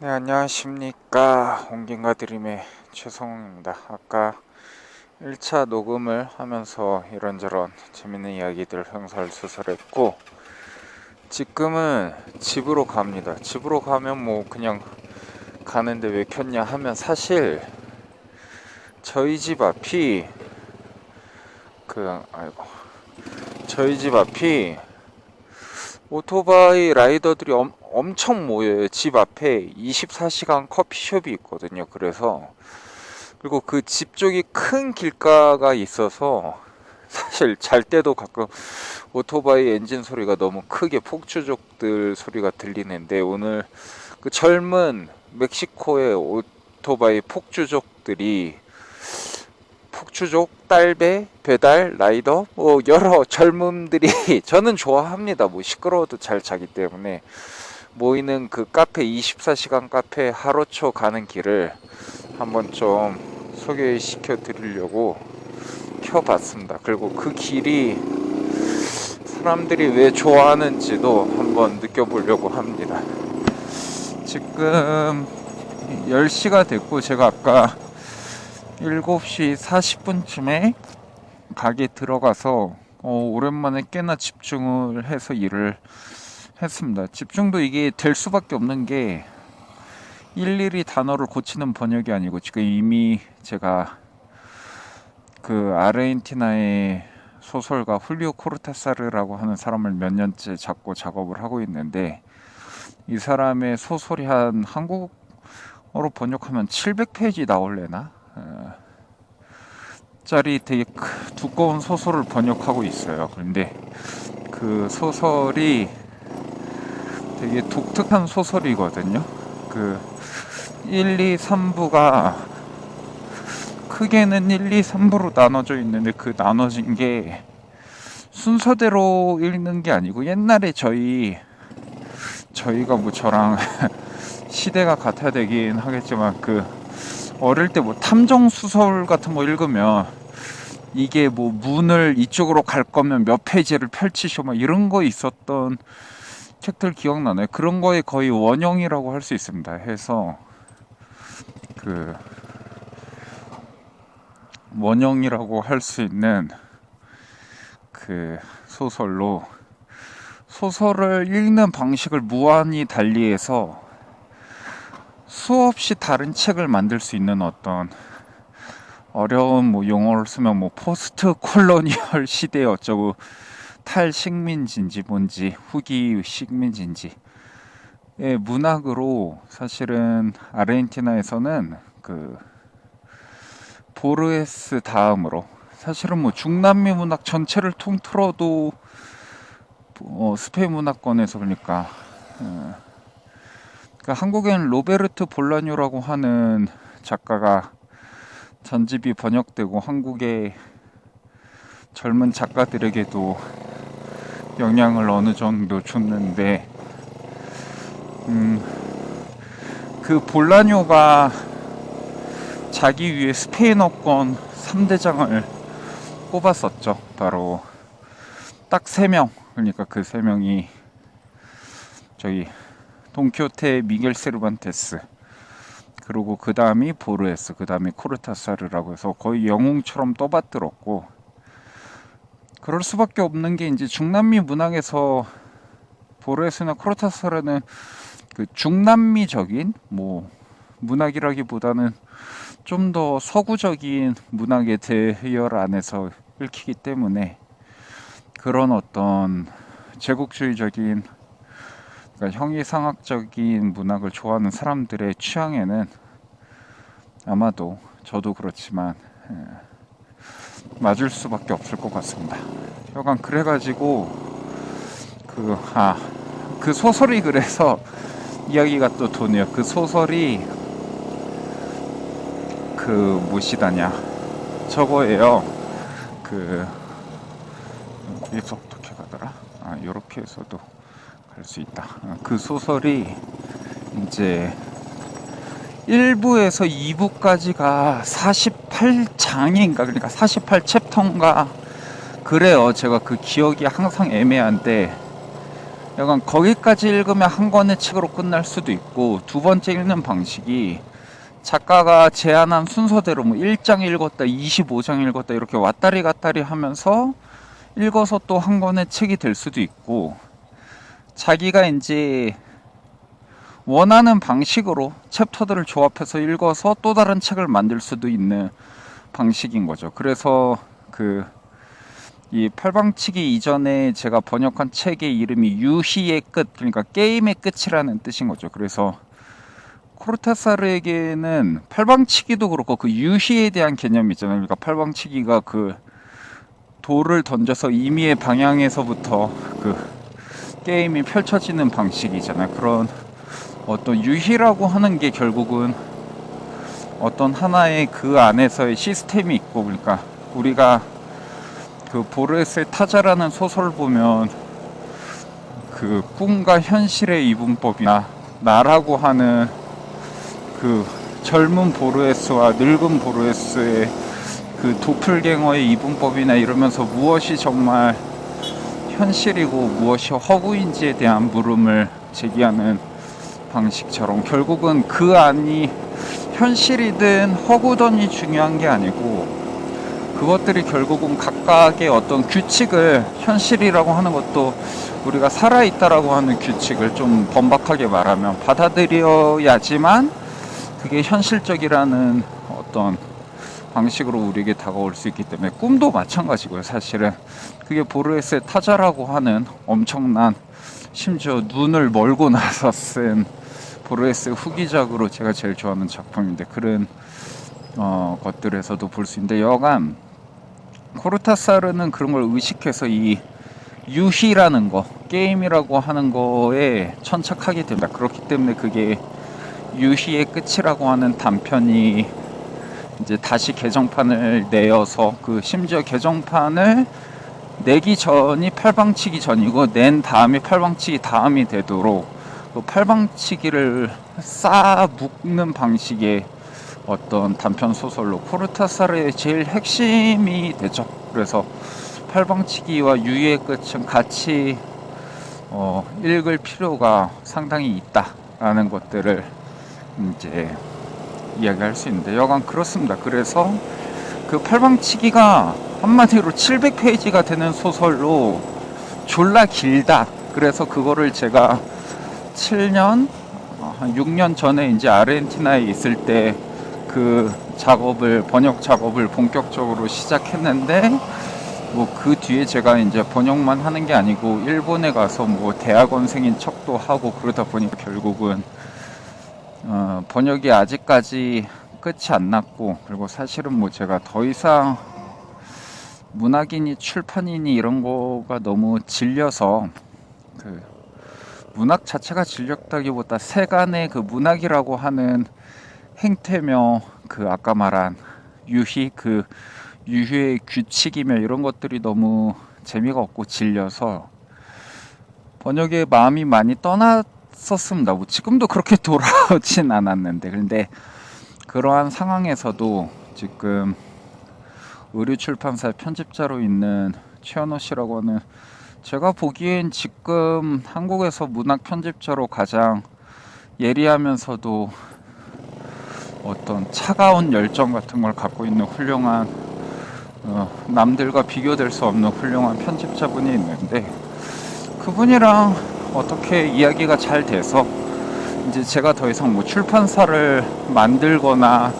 네, 안녕하십니까. 옹긴가 드림의 최성웅입니다. 아까 1차 녹음을 하면서 이런저런 재밌는 이야기들 흥설수설했고, 지금은 집으로 갑니다. 집으로 가면 뭐 그냥 가는데 왜 켰냐 하면, 사실 저희 집 앞이 아이고, 저희 집 앞이 오토바이 라이더들이 엄청 모여요. 집 앞에 24시간 커피숍이 있거든요. 그리고 그 집 쪽이 큰 길가가 있어서 사실 잘 때도 가끔 오토바이 엔진 소리가 너무 크게 폭주족들 소리가 들리는데, 오늘 그 젊은 멕시코의 오토바이 폭주족, 딸배, 배달, 라이더, 뭐 여러 젊음들이 저는 좋아합니다. 뭐 시끄러워도 잘 자기 때문에 모이는 그 카페, 24시간 카페 하루초 가는 길을 한번 좀 소개시켜 드리려고 켜봤습니다. 그리고 그 길이 사람들이 왜 좋아하는지도 한번 느껴보려고 합니다. 지금 10시가 됐고, 제가 아까 7시 40분쯤에 가게 들어가서 오랜만에 꽤나 집중을 해서 일을 했습니다. 집중도 이게 될 수밖에 없는 게, 일일이 단어를 고치는 번역이 아니고, 지금 이미 제가 그 아르헨티나의 소설가 훌리오 코르타사르라고 하는 사람을 몇 년째 잡고 작업을 하고 있는데, 이 사람의 소설이 한 한국어로 번역하면 700페이지 나올래나? 짜리 되게 두꺼운 소설을 번역하고 있어요. 그런데 그 소설이 되게 독특한 소설이거든요. 그 1, 2, 3부가 크게는 1, 2, 3부로 나눠져 있는데, 그 나눠진 게 순서대로 읽는 게 아니고, 옛날에 저희가 뭐 저랑 시대가 같아야 되긴 하겠지만, 그 어릴 때 뭐 탐정 수설 같은 거 읽으면 이게 뭐 문을 이쪽으로 갈 거면 몇 페이지를 펼치셔 막 이런 거 있었던 책들 기억나나요? 그런 거에 거의 원형이라고 할 수 있습니다. 해서 그 원형이라고 할 수 있는 그 소설을 읽는 방식을 무한히 달리해서 수없이 다른 책을 만들 수 있는, 어떤 어려운 뭐 용어를 쓰면 뭐 포스트 콜로니얼 시대 어쩌고 탈식민지인지 뭔지 후기 식민지인지 문학으로, 사실은 아르헨티나에서는 그 보르헤스 다음으로, 사실은 뭐 중남미 문학 전체를 통틀어도 스페인 문화권에서, 그러니까 한국에는 로베르트 볼라뇨라고 하는 작가가 전집이 번역되고 한국의 젊은 작가들에게도 영향을 어느 정도 줬는데, 그 볼라뇨가 자기 위에 스페인어권 3대장을 뽑았었죠. 바로 딱 3명. 그러니까 그 3명이 저기 돈키호테 미겔 세르반테스, 그리고 그 다음이 보르헤스, 그 다음이 코르타사르라고 해서 거의 영웅처럼 떠받들었고, 그럴 수밖에 없는 게, 이제 중남미 문학에서 보르헤스나 코르타사르는 그 중남미적인 뭐 문학이라기보다는 좀 더 서구적인 문학의 대열 안에서 읽히기 때문에, 그런 어떤 제국주의적인, 그러니까 형이상학적인 문학을 좋아하는 사람들의 취향에는 아마도 저도 그렇지만 맞을 수밖에 없을 것 같습니다. 여간 그래가지고 그 소설이, 그래서 이야기가 또 도네요. 그 소설이 그 무엇이다냐 저거예요. 여기서 어떻게 가더라? 요렇게 해서도 갈 수 있다. 그 소설이 이제 1부에서 2부까지가 48장인가, 그러니까 48챕터인가 그래요. 제가 그 기억이 항상 애매한데, 약간 거기까지 읽으면 한 권의 책으로 끝날 수도 있고, 두 번째 읽는 방식이 작가가 제안한 순서대로 뭐 1장 읽었다, 25장 읽었다 이렇게 왔다리 갔다리 하면서 읽어서 또 한 권의 책이 될 수도 있고, 자기가 이제 원하는 방식으로 챕터들을 조합해서 읽어서 또 다른 책을 만들 수도 있는 방식인 거죠. 그래서 이 팔방치기 이전에 제가 번역한 책의 이름이 유희의 끝, 그러니까 게임의 끝이라는 뜻인 거죠. 그래서 코르타사르에게는 팔방치기도 그렇고 그 유희에 대한 개념이 있잖아요. 그러니까 팔방치기가 그 돌을 던져서 임의의 방향에서부터 그 게임이 펼쳐지는 방식이잖아요. 그런 어떤 유희라고 하는 게 결국은 어떤 하나의 그 안에서의 시스템이 있고, 그러니까 우리가 그 보르헤스의 타자라는 소설 보면 그 꿈과 현실의 이분법이나 나라고 하는 그 젊은 보르헤스와 늙은 보르헤스의 그 도플갱어의 이분법이나 이러면서 무엇이 정말 현실이고 무엇이 허구인지에 대한 물음을 제기하는 방식처럼 결국은 그 안이 현실이든 허구든이 중요한 게 아니고, 그것들이 결국은 각각의 어떤 규칙을, 현실이라고 하는 것도 우리가 살아있다라고 하는 규칙을 좀 번박하게 말하면 받아들여야지만 그게 현실적이라는 어떤 방식으로 우리에게 다가올 수 있기 때문에, 꿈도 마찬가지고요. 사실은 그게 보르헤스의 타자라고 하는 엄청난, 심지어 눈을 멀고 나서 쓴 보르헤스 후기작으로 제가 제일 좋아하는 작품인데, 그런 것들에서도 볼 수 있는데, 여간 코르타사르는 그런 걸 의식해서 이 유희라는 거, 게임이라고 하는 거에 천착하게 됩니다. 그렇기 때문에 그게 유희의 끝이라고 하는 단편이 이제 다시 개정판을 내어서, 그 심지어 개정판을 내기 전이 팔방치기 전이고 낸 다음이 팔방치기 다음이 되도록 그 팔방치기를 쌓아 묶는 방식의 어떤 단편 소설로 코르타사르의 제일 핵심이 되죠. 그래서 팔방치기와 유희의 끝은 같이 읽을 필요가 상당히 있다라는 것들을 이제 이야기할 수 있는데, 여간 그렇습니다. 그래서 그 팔방치기가 한마디로 700페이지가 되는 소설로 졸라 길다. 그래서 그거를 제가 7년, 한 6년 전에 이제 아르헨티나에 있을 때 그 작업을, 번역 작업을 본격적으로 시작했는데, 뭐 그 뒤에 제가 이제 번역만 하는 게 아니고 일본에 가서 뭐 대학원생인 척도 하고 그러다 보니까 결국은 번역이 아직까지 끝이 안 났고, 그리고 사실은 뭐 제가 더 이상 문학인이 출판인이 이런 거가 너무 질려서, 그 문학 자체가 질렸다기보다 세간의 그 문학이라고 하는 행태며 그 아까 말한 유희, 그 유희의 규칙이며 이런 것들이 너무 재미가 없고 질려서 번역에 마음이 많이 떠났었습니다. 뭐 지금도 그렇게 돌아오진 않았는데, 근데 그러한 상황에서도 지금 의류출판사의 편집자로 있는 최현호 씨라고 하는, 제가 보기엔 지금 한국에서 문학 편집자로 가장 예리하면서도 어떤 차가운 열정 같은 걸 갖고 있는 훌륭한, 남들과 비교될 수 없는 훌륭한 편집자분이 있는데, 그분이랑 어떻게 이야기가 잘 돼서 이제 제가 더 이상 뭐 출판사를 만들거나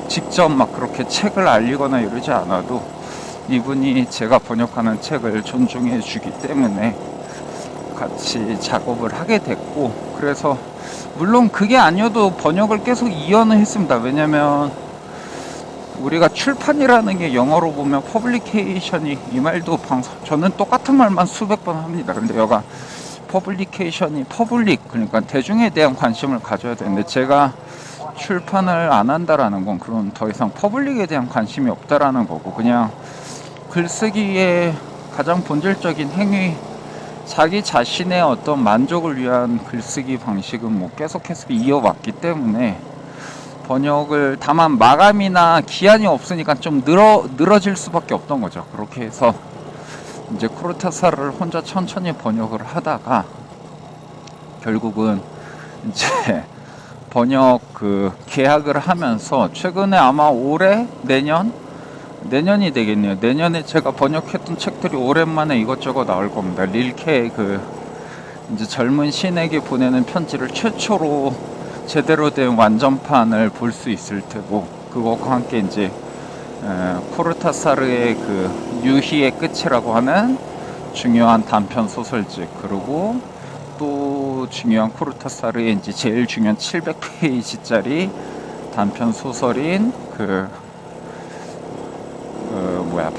직접 막 그렇게 책을 알리거나 이러지 않아도 이분이 제가 번역하는 책을 존중해 주기 때문에 같이 작업을 하게 됐고, 그래서 물론 그게 아니어도 번역을 계속 이어는 했습니다. 왜냐면 우리가 출판이라는 게 영어로 보면 퍼블리케이션이, 이 말도 저는 똑같은 말만 수백 번 합니다. 근데 여가 퍼블리케이션이 퍼블릭, 그러니까 대중에 대한 관심을 가져야 되는데, 제가 출판을 안 한다라는 건 그런 더 이상 퍼블릭에 대한 관심이 없다라는 거고, 그냥 글쓰기의 가장 본질적인 행위, 자기 자신의 어떤 만족을 위한 글쓰기 방식은 뭐 계속해서 이어왔기 때문에, 번역을 다만 마감이나 기한이 없으니까 좀 늘어질 수밖에 없던 거죠. 그렇게 해서 이제 코르타사르를 혼자 천천히 번역을 하다가 결국은 이제 번역 그 계약을 하면서 최근에 아마 올해 내년이 되겠네요. 내년에 제가 번역했던 책들이 오랜만에 이것저것 나올 겁니다. 릴케의 그 이제 젊은 신에게 보내는 편지를 최초로 제대로 된 완전판을 볼 수 있을 테고, 그것과 함께 이제 코르타사르의 그 유희의 끝이라고 하는 중요한 단편 소설집, 그리고 또 중요한 코르타사르의 이제 제일 중요한 700페이지짜리 단편 소설인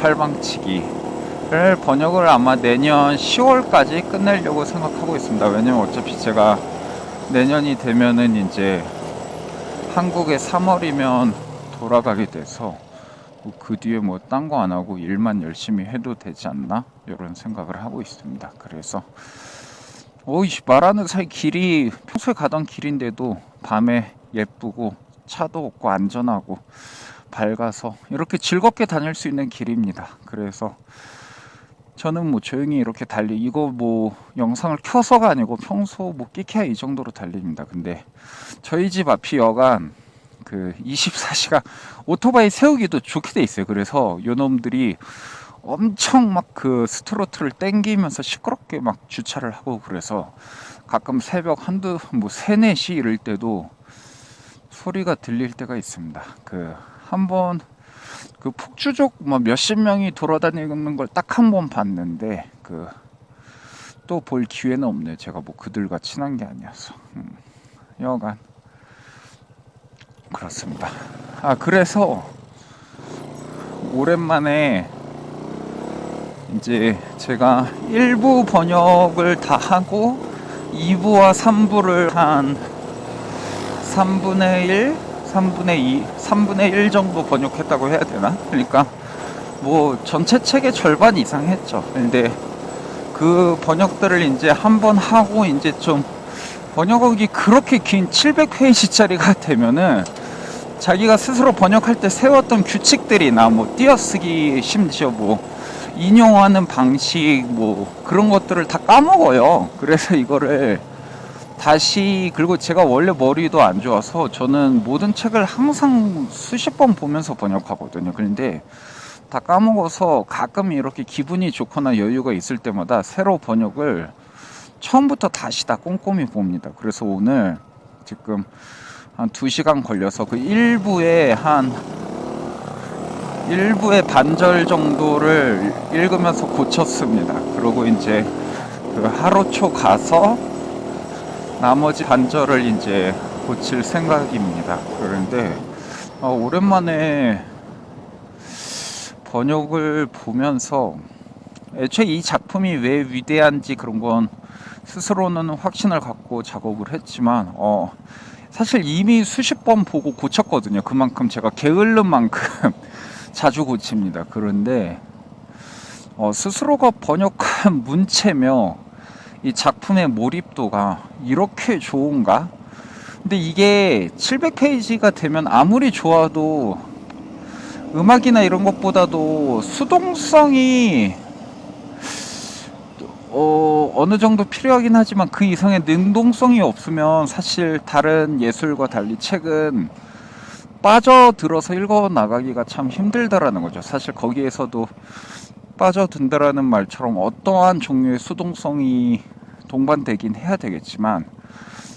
팔방치기를 번역을 아마 내년 10월까지 끝내려고 생각하고 있습니다. 왜냐면 어차피 제가 내년이 되면은 이제 한국에 3월이면 돌아가게 돼서 그 뒤에 뭐 딴 거 안 하고 일만 열심히 해도 되지 않나 이런 생각을 하고 있습니다. 그래서 말하는 사이 길이 평소에 가던 길인데도 밤에 예쁘고 차도 없고 안전하고 밝아서 이렇게 즐겁게 다닐 수 있는 길입니다. 그래서 저는 뭐 조용히 이렇게 이거 뭐 영상을 켜서가 아니고 평소 뭐 끼켜야 이 정도로 달립니다. 근데 저희 집 앞이 여간 그 24시간 오토바이 세우기도 좋게 돼 있어요. 그래서 요놈들이 엄청 막 그 스트로트를 땡기면서 시끄럽게 막 주차를 하고, 그래서 가끔 새벽 3, 4시 이럴 때도 소리가 들릴 때가 있습니다. 한번 그 폭주족 몇십 명이 돌아다니는 걸 딱 한 번 봤는데 또 볼 기회는 없네요. 제가 뭐 그들과 친한 게 아니어서. 여간 그렇습니다. 그래서 오랜만에 이제 제가 1부 번역을 다 하고 2부와 3부를 한 3분의 1, 3분의 2, 3분의 1 정도 번역했다고 해야 되나? 그러니까 뭐 전체 책의 절반 이상 했죠. 근데 그 번역들을 이제 한번 하고 이제 좀 번역하기 그렇게 긴 700페이지짜리가 되면은 자기가 스스로 번역할 때 세웠던 규칙들이나 뭐 띄어쓰기, 심지어 뭐 인용하는 방식 뭐 그런 것들을 다 까먹어요. 그래서 이거를 다시, 그리고 제가 원래 머리도 안 좋아서 저는 모든 책을 항상 수십 번 보면서 번역하거든요. 그런데 다 까먹어서 가끔 이렇게 기분이 좋거나 여유가 있을 때마다 새로 번역을 처음부터 다시 다 꼼꼼히 봅니다. 그래서 오늘 지금 한 2시간 걸려서 그 1부의 반절 정도를 읽으면서 고쳤습니다. 그리고 이제 그 하루초 가서 나머지 반절을 이제 고칠 생각입니다. 그런데 오랜만에 번역을 보면서 애초에 이 작품이 왜 위대한지 그런 건 스스로는 확신을 갖고 작업을 했지만 사실 이미 수십 번 보고 고쳤거든요. 그만큼 제가 게을른 만큼 자주 고칩니다. 그런데 스스로가 번역한 문체며 이 작품의 몰입도가 이렇게 좋은가? 근데 이게 700페이지가 되면 아무리 좋아도 음악이나 이런 것보다도 수동성이 어느 정도 필요하긴 하지만 그 이상의 능동성이 없으면 사실 다른 예술과 달리 책은 빠져들어서 읽어 나가기가 참 힘들다라는 거죠. 사실 거기에서도 빠져든다라는 말처럼 어떠한 종류의 수동성이 동반되긴 해야 되겠지만,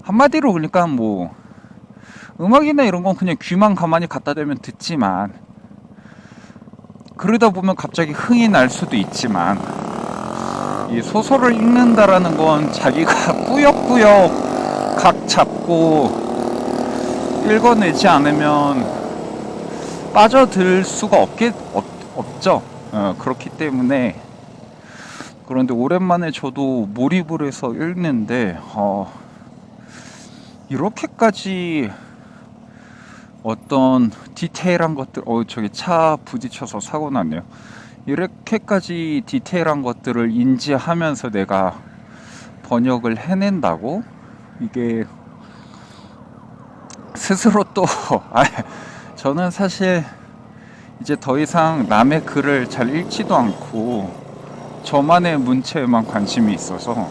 한마디로 그러니까 뭐 음악이나 이런 건 그냥 귀만 가만히 갖다 대면 듣지만, 그러다 보면 갑자기 흥이 날 수도 있지만, 이 소설을 읽는다라는 건 자기가 꾸역꾸역 각 잡고 읽어내지 않으면 빠져들 수가 없죠. 그렇기 때문에. 그런데 오랜만에 저도 몰입을 해서 읽는데 이렇게까지 어떤 디테일한 것들, 저기 차 부딪혀서 사고 났네요. 이렇게까지 디테일한 것들을 인지하면서 내가 번역을 해낸다고? 이게 스스로 또 저는 사실 이제 더 이상 남의 글을 잘 읽지도 않고 저만의 문체에만 관심이 있어서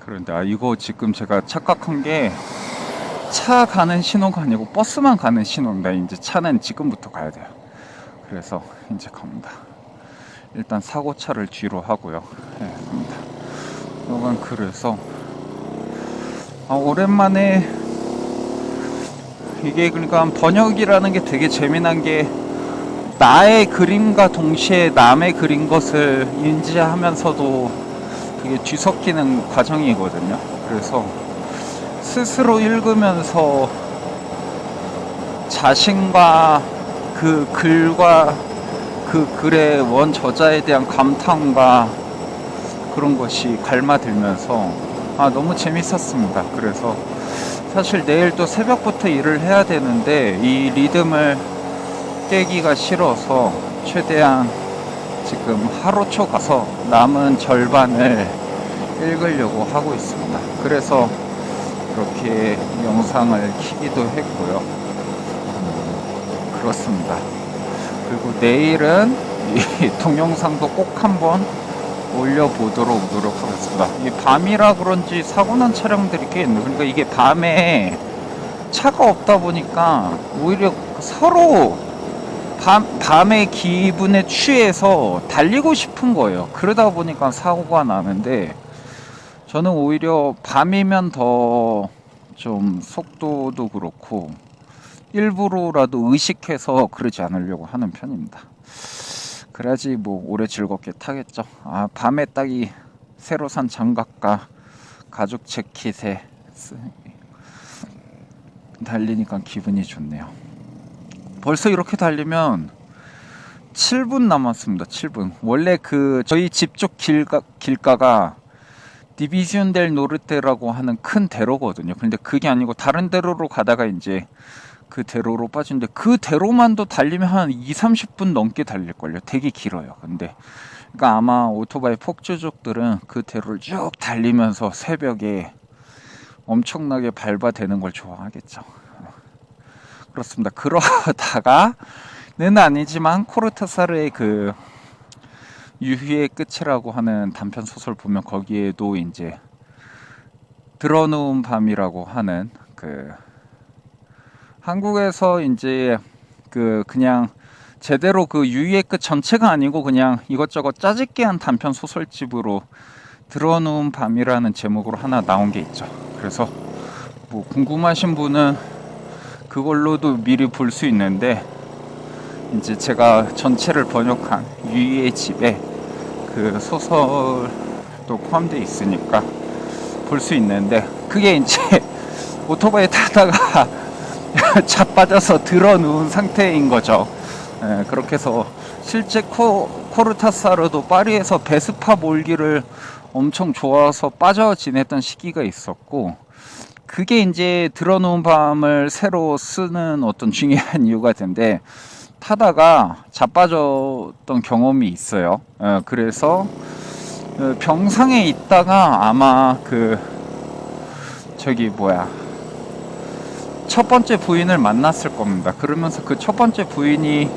그런데 이거 지금 제가 착각한 게 차 가는 신호가 아니고 버스만 가는 신호입니다. 이제 차는 지금부터 가야 돼요. 그래서 이제 갑니다. 일단 사고차를 뒤로 하고요. 네, 갑니다. 이건 그래서 오랜만에 이게 그러니까 번역이라는 게 되게 재미난 게 나의 그림과 동시에 남의 그린 것을 인지하면서도 되게 뒤섞이는 과정이거든요. 그래서 스스로 읽으면서 자신과 그 글과 그 글의 원 저자에 대한 감탄과 그런 것이 갈마들면서 너무 재밌었습니다. 그래서 사실 내일 또 새벽부터 일을 해야 되는데 이 리듬을 깨기가 싫어서 최대한 지금 하루초 가서 남은 절반을 읽으려고 하고 있습니다. 그래서 이렇게 영상을 켜기도 했고요. 그렇습니다. 그리고 내일은 이 동영상도 꼭 한번 올려보도록 노력하겠습니다. 이 밤이라 그런지 사고난 차량들이 꽤 있네. 그러니까 이게 밤에 차가 없다 보니까 오히려 서로 밤의 기분에 취해서 달리고 싶은 거예요. 그러다 보니까 사고가 나는데 저는 오히려 밤이면 더 좀 속도도 그렇고 일부러라도 의식해서 그러지 않으려고 하는 편입니다. 그래야지 뭐 오래 즐겁게 타겠죠. 밤에 딱 이 새로 산 장갑과 가죽 재킷에 달리니까 기분이 좋네요. 벌써 이렇게 달리면 7분 남았습니다. 7분. 원래 저희 집 쪽 길가가 디비지온 델 노르테라고 하는 큰 대로거든요. 근데 그게 아니고 다른 대로로 가다가 이제 그 대로로 빠지는데 그 대로만도 달리면 한 2-30분 넘게 달릴걸요. 되게 길어요. 근데 그러니까 아마 오토바이 폭주족들은 그 대로를 쭉 달리면서 새벽에 엄청나게 밟아대는 걸 좋아하겠죠. 그렇습니다. 그러다가는 아니지만 코르타사르의 그 유희의 끝이라고 하는 단편 소설 보면 거기에도 이제 드러누운 밤이라고 하는 한국에서 이제 그냥 제대로 유희의 끝 전체가 아니고 그냥 이것저것 짜집게 한 단편 소설집으로 드러누운 밤이라는 제목으로 하나 나온 게 있죠. 그래서 뭐 궁금하신 분은 그걸로도 미리 볼 수 있는데 이제 제가 전체를 번역한 유희의 집에 그 소설도 포함되어 있으니까 볼 수 있는데 그게 이제 오토바이 타다가 자빠져서 들어누운 상태인 거죠. 그렇게 해서 실제 코르타사르도 파리에서 베스파 몰기를 엄청 좋아서 빠져 지냈던 시기가 있었고 그게 이제 들어놓은 밤을 새로 쓰는 어떤 중요한 이유가 된데 타다가 자빠졌던 경험이 있어요. 그래서 병상에 있다가 아마 첫 번째 부인을 만났을 겁니다. 그러면서 그 첫 번째 부인이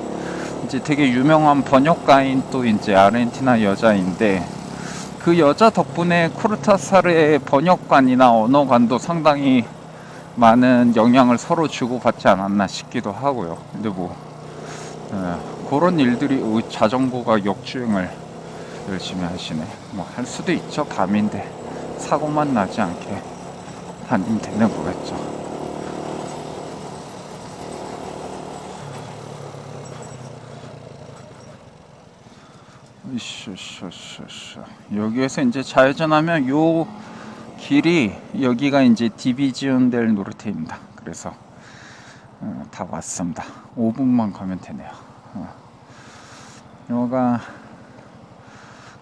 이제 되게 유명한 번역가인 또 이제 아르헨티나 여자인데 그 여자 덕분에 코르타사르의 번역관이나 언어관도 상당히 많은 영향을 서로 주고받지 않았나 싶기도 하고요. 근데 그런 일들이 자전거가 역주행을 열심히 하시네. 할 수도 있죠. 밤인데 사고만 나지 않게 다니면 되는 거겠죠. 여기에서 이제 좌회전하면 요 길이 여기가 이제 디비지온 델 노르테입니다. 그래서 다 왔습니다. 5분만 가면 되네요. 여기가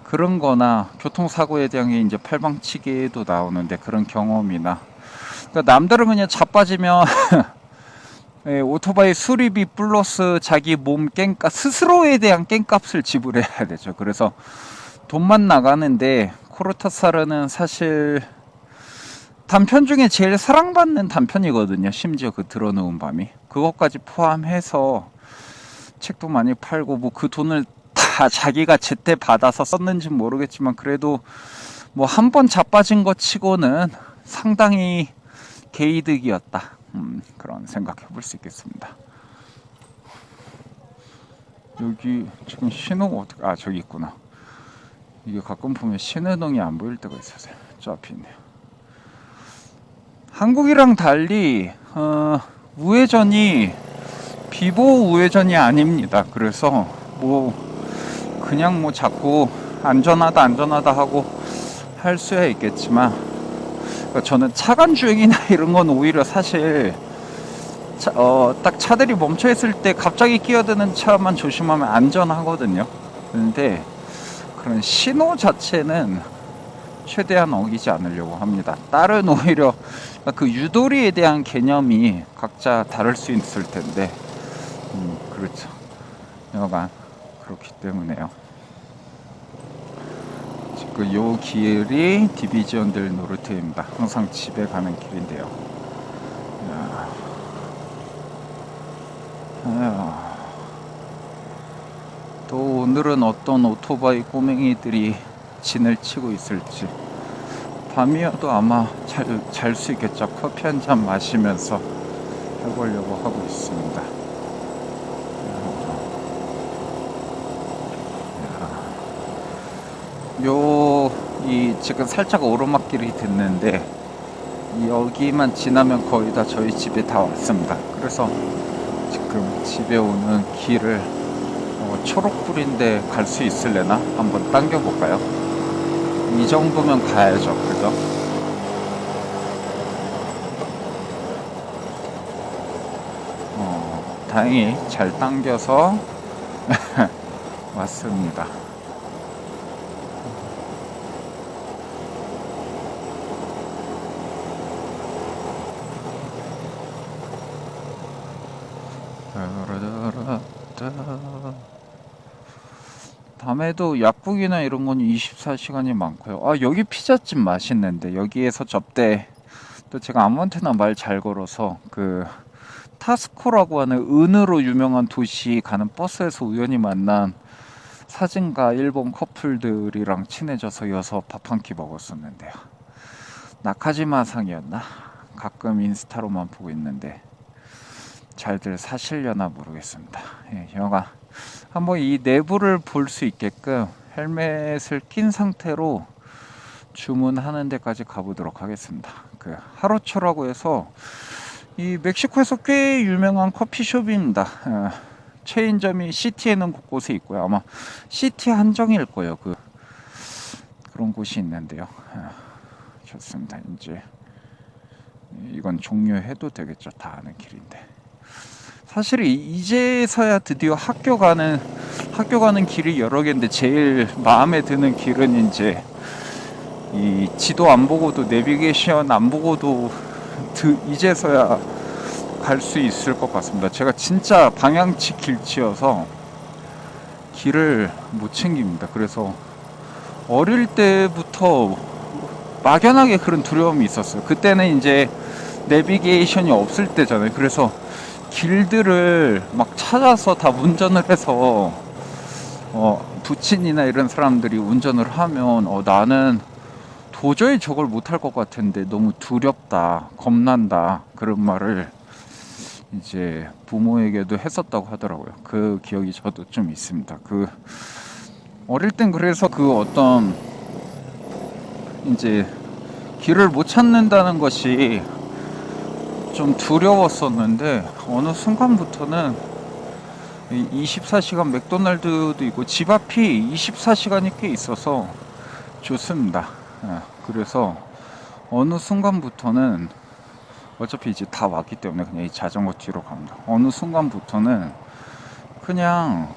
그런 거나 교통사고에 대한 게 이제 팔방치기에도 나오는데 그런 경험이나 그러니까 남들은 그냥 자빠지면 오토바이 수리비 플러스 자기 몸 깽값 스스로에 대한 깽값을 지불해야 되죠. 그래서 돈만 나가는데 코르타사르는 사실 단편 중에 제일 사랑받는 단편이거든요. 심지어 들어놓은 밤이 그것까지 포함해서 책도 많이 팔고 그 돈을 다 자기가 제때 받아서 썼는지는 모르겠지만 그래도 뭐 한 번 자빠진 것 치고는 상당히 개이득이었다. 그런 생각해 볼 수 있겠습니다. 여기 지금 신호가 어떻게, 저기 있구나. 이게 가끔 보면 신호등이 안 보일 때가 있어서 저 앞에 있네요. 한국이랑 달리 우회전이 비보호 우회전이 아닙니다. 그래서 뭐 그냥 뭐 자꾸 안전하다 하고 할 수야 있겠지만, 그러니까 저는 차간 주행이나 이런 건 오히려 사실 딱 차들이 멈춰 있을 때 갑자기 끼어드는 차만 조심하면 안전하거든요. 그런데 그런 신호 자체는 최대한 어기지 않으려고 합니다. 딸은 오히려 그 유도리에 대한 개념이 각자 다를 수 있을 텐데, 그렇죠. 여간 그렇기 때문에요. 지금 요 길이 디비지온 델 노르테입니다. 항상 집에 가는 길인데요. 또 오늘은 어떤 오토바이 꼬맹이들이 진을 치고 있을지. 밤이어도 아마 잘 수 있겠죠. 커피 한 잔 마시면서 해보려고 하고 있습니다. 지금 살짝 오르막길이 됐는데, 여기만 지나면 거의 다 저희 집에 다 왔습니다. 그래서 지금 집에 오는 길을 초록불인데 갈 수 있을래나? 한번 당겨볼까요? 이 정도면 가야죠. 그죠? 다행히 잘 당겨서 왔습니다. 밤에도 약국이나 이런 건 24시간이 많고요. 여기 피자집 맛있는데, 여기에서 접대, 또 제가 아무한테나 말 잘 걸어서 그 타스코라고 하는 은으로 유명한 도시 가는 버스에서 우연히 만난 사진가 일본 커플들이랑 친해져서 이어서 밥 한 끼 먹었었는데요. 나카지마상이었나? 가끔 인스타로만 보고 있는데 잘들 사실려나 모르겠습니다. 영화 한번 이 내부를 볼 수 있게끔 헬멧을 낀 상태로 주문하는 데까지 가보도록 하겠습니다. 그 하루초라고 해서 이 멕시코에서 꽤 유명한 커피숍입니다. 체인점이 시티에는 곳곳에 있고요. 아마 시티 한정일 거예요. 그런 곳이 있는데요. 좋습니다. 이제 이건 종료해도 되겠죠. 다 아는 길인데. 사실 이제서야 드디어 학교 가는 길이 여러 개인데, 제일 마음에 드는 길은 이제 이 지도 안 보고도, 내비게이션 안 보고도 이제서야 갈 수 있을 것 같습니다. 제가 진짜 방향치 길치여서 길을 못 챙깁니다. 그래서 어릴 때부터 막연하게 그런 두려움이 있었어요. 그때는 이제 내비게이션이 없을 때잖아요. 그래서 길들을 막 찾아서 다 운전을 해서 부친이나 이런 사람들이 운전을 하면 나는 도저히 저걸 못할 것 같은데 너무 두렵다, 겁난다, 그런 말을 이제 부모에게도 했었다고 하더라고요. 그 기억이 저도 좀 있습니다. 어릴 땐 그래서 어떤 이제 길을 못 찾는다는 것이 좀 두려웠었는데, 어느 순간부터는 24시간 맥도날드도 있고 집 앞이 24시간이 꽤 있어서 좋습니다. 그래서 어느 순간부터는 어차피 이제 다 왔기 때문에 그냥 이 자전거 뒤로 갑니다. 어느 순간부터는 그냥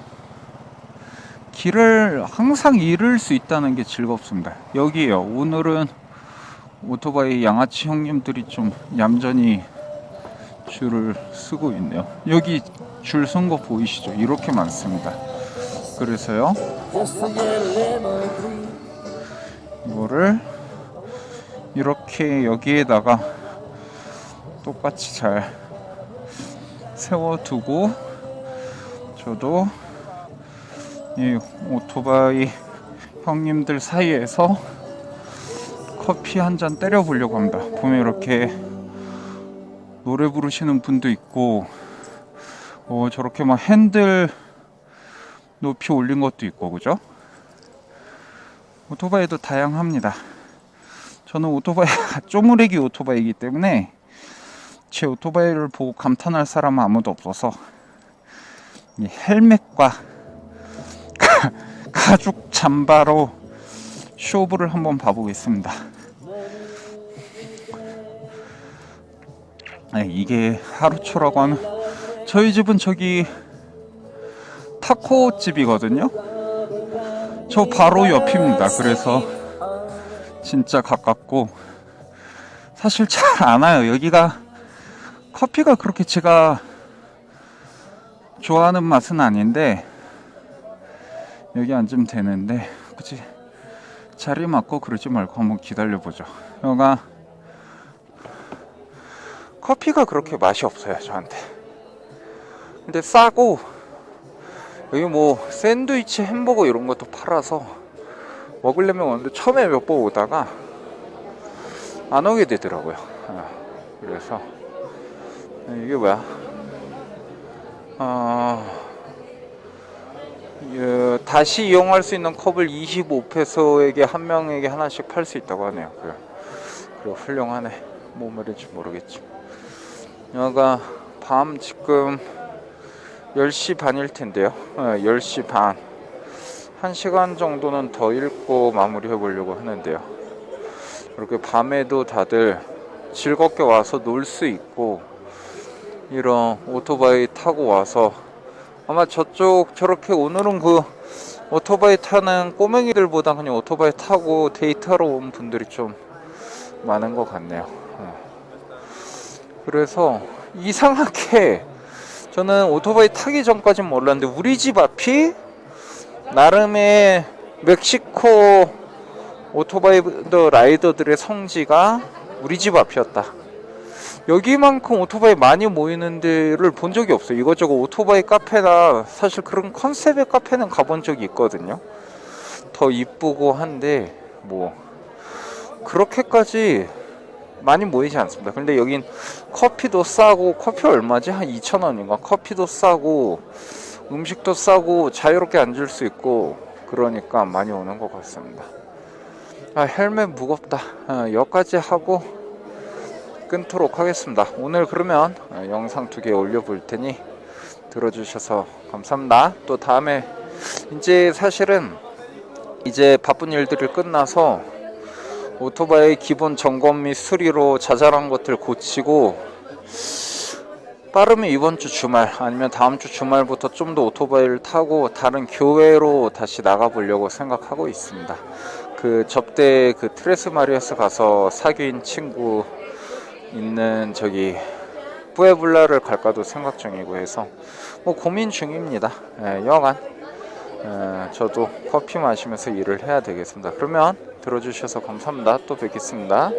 길을 항상 잃을 수 있다는 게 즐겁습니다. 여기에요. 오늘은 오토바이 양아치 형님들이 좀 얌전히 줄을 쓰고 있네요. 여기 줄 쓴 거 보이시죠? 이렇게 많습니다. 그래서요, 이거를 이렇게 여기에다가 똑같이 잘 세워두고, 저도 이 오토바이 형님들 사이에서 커피 한 잔 때려 보려고 합니다. 보면 이렇게 노래 부르시는 분도 있고 저렇게 막 핸들 높이 올린 것도 있고, 그죠? 오토바이도 다양합니다. 저는 오토바이가 쪼무레기 오토바이이기 때문에 제 오토바이를 보고 감탄할 사람은 아무도 없어서 이 헬멧과 가죽 잠바로 쇼부를 한번 봐보겠습니다. 이게 하루초라고 하는, 저희 집은 저기 타코 집이거든요. 저 바로 옆입니다. 그래서 진짜 가깝고, 사실 잘 안 와요. 여기가 커피가 그렇게 제가 좋아하는 맛은 아닌데, 여기 앉으면 되는데 굳이 자리 맞고 그러지 말고 한번 기다려보죠. 여기가 커피가 그렇게 맛이 없어요, 저한테. 근데 싸고, 여기 뭐 샌드위치, 햄버거 이런 것도 팔아서 먹으려면 왔는데 처음에 몇 번 오다가 안 오게 되더라고요. 그래서 이게 뭐야? 다시 이용할 수 있는 컵을 25페소에게 한 명에게 하나씩 팔 수 있다고 하네요. 그래 훌륭하네. 뭔 말인지 모르겠지. 여기가 밤 지금 10시 반일 텐데요. 10시 반. 1시간 정도는 더 읽고 마무리해 보려고 하는데요. 이렇게 밤에도 다들 즐겁게 와서 놀 수 있고, 이런 오토바이 타고 와서, 아마 저렇게 오늘은 그 오토바이 타는 꼬맹이들보다 그냥 오토바이 타고 데이트하러 온 분들이 좀 많은 것 같네요. 그래서 이상하게 저는 오토바이 타기 전까진 몰랐는데, 우리 집 앞이 나름의 멕시코 오토바이 라이더들의 성지가 우리 집 앞이었다. 여기만큼 오토바이 많이 모이는 데를 본 적이 없어요. 이것저것 오토바이 카페나, 사실 그런 컨셉의 카페는 가본 적이 있거든요. 더 이쁘고 한데 뭐 그렇게까지 많이 모이지 않습니다. 근데 여긴 커피도 싸고, 커피 얼마지? 한 2,000원인가? 커피도 싸고 음식도 싸고 자유롭게 앉을 수 있고, 그러니까 많이 오는 것 같습니다. 헬멧 무겁다. 여기까지 하고 끊도록 하겠습니다. 오늘 그러면 영상 2개 올려볼 테니 들어주셔서 감사합니다. 또 다음에 이제 사실은 이제 바쁜 일들이 끝나서 오토바이 기본 점검 및 수리로 자잘한 것들 고치고, 빠르면 이번 주 주말 아니면 다음 주 주말부터 좀 더 오토바이를 타고 다른 교외로 다시 나가보려고 생각하고 있습니다. 그 접대 그 트레스 마리아스 가서 사귄 친구 있는 저기 뿌에블라를 갈까도 생각 중이고 해서 뭐 고민 중입니다. 여간 저도 커피 마시면서 일을 해야 되겠습니다. 그러면 들어주셔서 감사합니다. 또 뵙겠습니다.